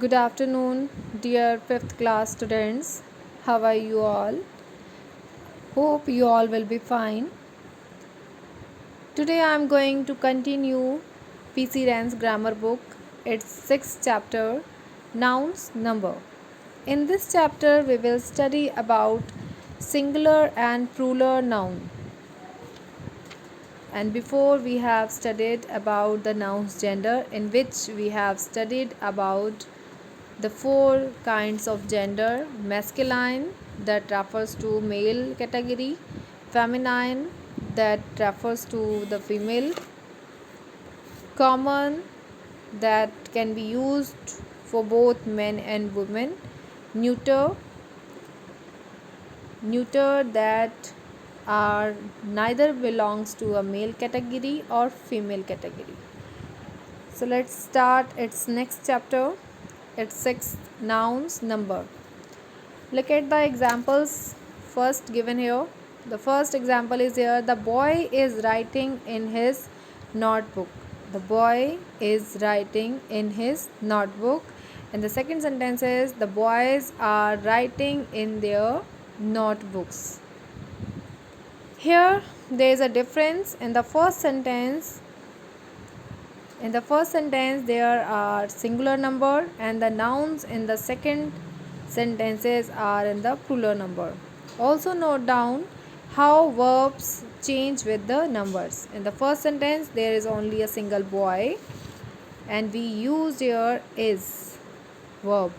Good afternoon, dear 5th class students. How are you all? Hope you all will be fine. Today I am going to continue PC Ran's grammar book, its 6th chapter, Nouns Number. In this chapter, we will study about singular and plural noun. And before we have studied about the nouns gender, in which we have studied about the four kinds of gender: masculine, that refers to male category; feminine, that refers to the female; common, that can be used for both men and women; neuter, that are neither belongs to a male category or female category. So let's start its next chapter, its sixth, nouns number. Look at the examples first given here. The first example is here: the boy is writing in his notebook. The boy is writing in his notebook. And the second sentence is: the boys are writing in their notebooks. Here there is a difference. In the first sentence there are singular number, and the nouns in the second sentences are in the plural number. Also note down how verbs change with the numbers. In the first sentence there is only a single boy, and we use here is verb.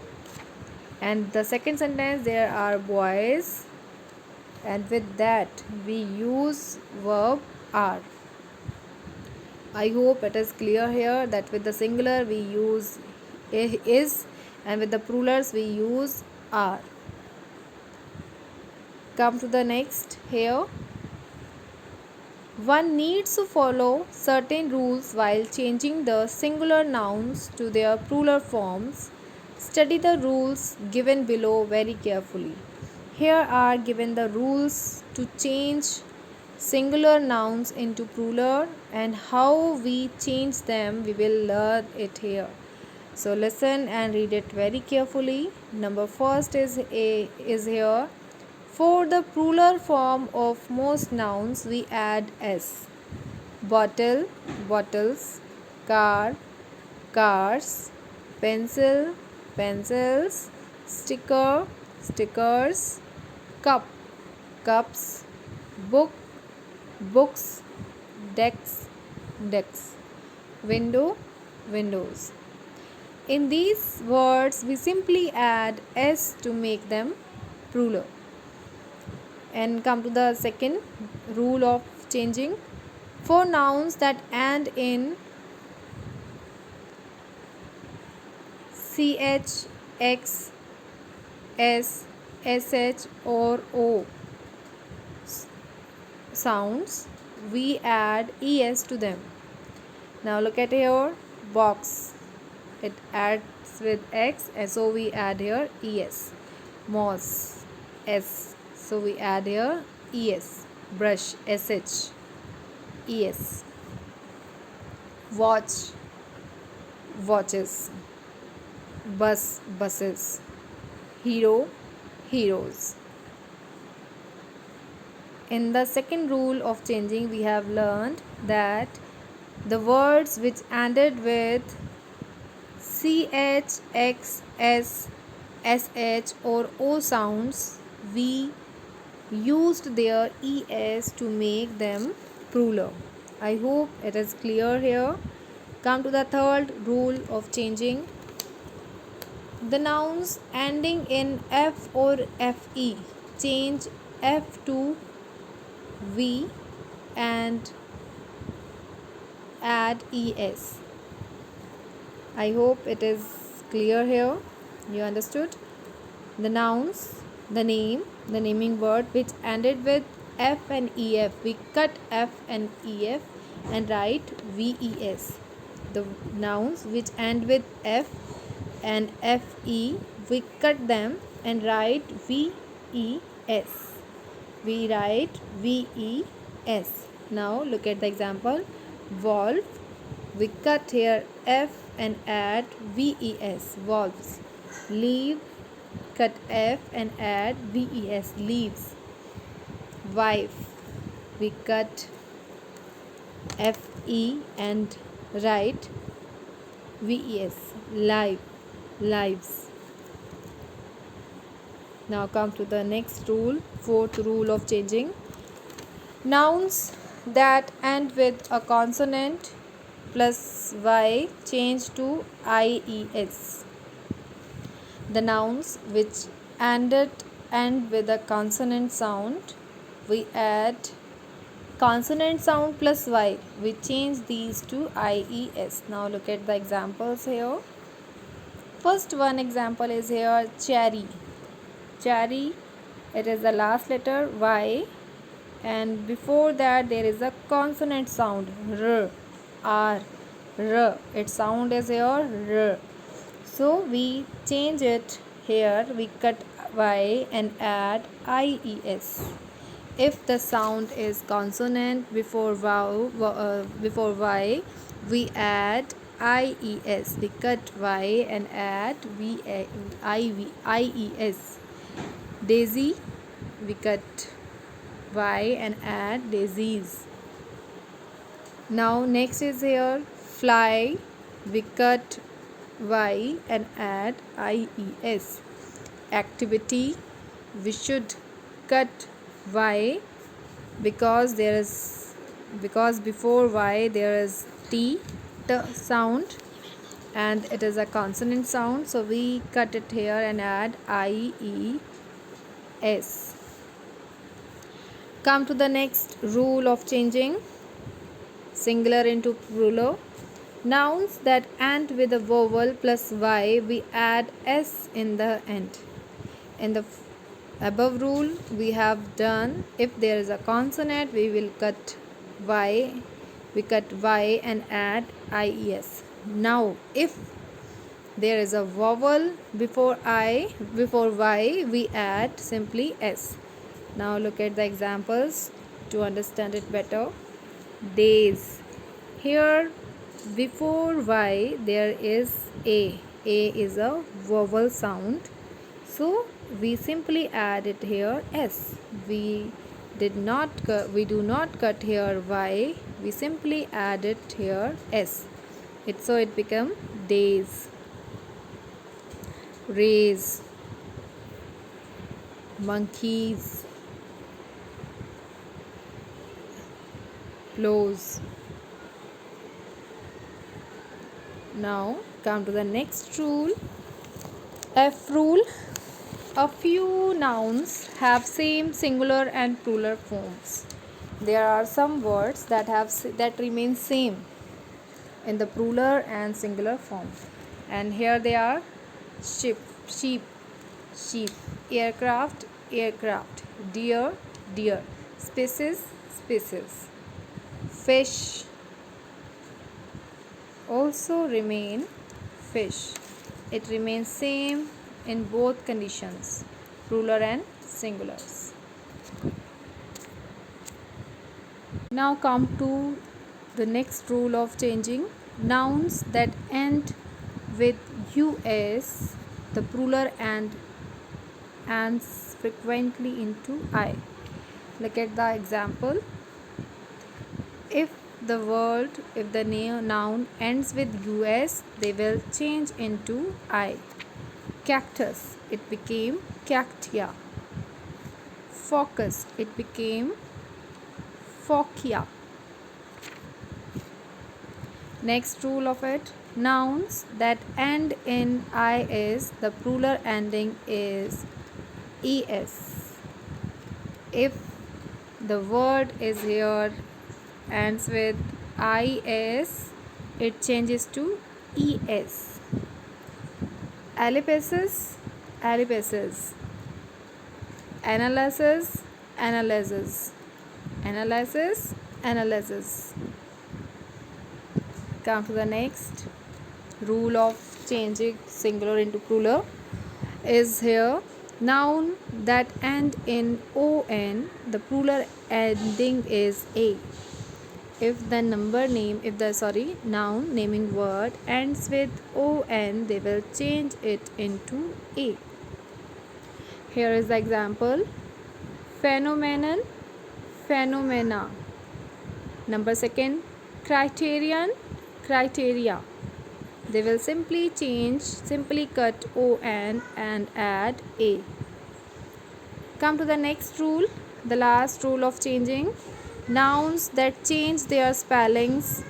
And the second sentence there are boys, and with that we use verb are. I hope it is clear here that with the singular we use is, and with the plurals we use are. Come to the next here. One needs to follow certain rules while changing the singular nouns to their plural forms. Study the rules given below very carefully. Here are given the rules to change singular nouns into plural, and how we change them we will learn it here. So listen and read it very carefully. Number first is here: for the plural form of most nouns we add s. Bottle, bottles; car, cars; pencil, pencils; sticker, stickers; cup, cups; book, books; decks, decks; window, windows. In these words we simply add s to make them plural. And come to the second rule of changing: for nouns that end in ch, x, s, sh or o sounds, we add es to them. Now look at here: box, it adds with x, and so we add here es. Moss, s, so we add here es. Brush, sh, es. Watch, watches. Bus, buses. Hero, heroes. In the second rule of changing we have learned that the words which ended with ch, x, s, sh or o sounds, we used their es to make them plural. I hope it is clear here. Come to the third rule of changing: the nouns ending in f or fe, change f to v and add es. I hope it is clear here. You understood? The nouns, the name, the naming word which ended with f and ef, we cut f and ef and write ves. The nouns which end with f and fe, we cut them and write ves. We write ves. Now look at the example: wolf, we cut here f and add VES, valves. Leave, cut F and add VES, leaves. Wife, we cut FE and write VES, live, lives. Now come to the next rule, fourth rule of changing. Nouns that end with a consonant plus Y change to IES. The nouns which end with a consonant sound, we add consonant sound plus Y. We change these to IES. Now look at the examples here. First one example is here, cherry. Cherry, it is the last letter Y, and before that there is a consonant sound R, R, R. Its sound is here R. So we change it here. We cut Y and add IES. If the sound is consonant before Y, we add IES. We cut Y and add IES. Daisy, we cut Y and add daisies. Now next is here, fly, we cut Y and add IES. Activity, we should cut Y because before Y there is T sound and it is a consonant sound, so we cut it here and add IES. Come to the next rule of changing singular into plural. Nouns that end with a vowel plus Y, we add S in the end. In the above rule we have done, if there is a consonant we will cut Y, we cut Y and add IES. Now if there is a vowel before Y, we add simply S. Now look at the examples to understand it better. Days, here before Y there is A is a vowel sound, so we simply add it here S. We do not cut here Y, we simply add it here S. So it become days. Raise, monkeys, close. Now come to the next rule, F rule. A few nouns have same singular and plural forms. There are some words that remain same in the plural and singular form, and here they are: sheep, sheep, sheep; aircraft, aircraft; deer, deer; species, species; fish also remain fish. It remains same in both conditions, plural and singulars. Now come to the next rule of changing. Nouns that end with US, the plural and ends frequently into I. Look at the example. If the noun ends with US, they will change into I. Cactus, it became cactia. Focus, it became focia. Next rule of it, nouns that end in IS, the plural ending is ES. If the word is here ends with IS, it changes to ES. Aliases, aliases. Analysis, analysis. Analysis, analysis. Come to the next rule of changing singular into plural is here, noun that end in ON, the plural ending is A. if the noun naming word ends with on, they will change it into a. Here is the example: phenomenon, phenomena. Number second, criterion, criteria. They will simply cut on and add a. Come to the next rule, the last rule of changing. Nouns that change their spellings: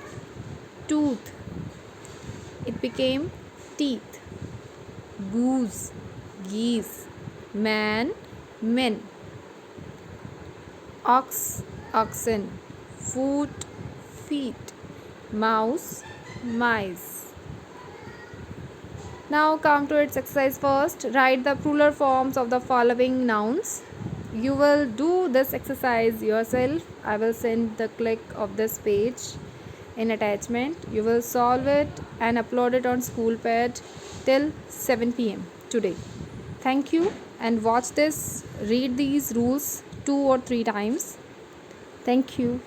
tooth, it became teeth; goose, geese; man, men; ox, oxen; foot, feet; mouse, mice. Now come to its exercise first. Write the plural forms of the following nouns. You will do this exercise yourself. I will send the click of this page in attachment. You will solve it and upload it on Schoolpad till 7 p.m. today. Thank you, and watch this. Read these rules 2 or 3 times. Thank you.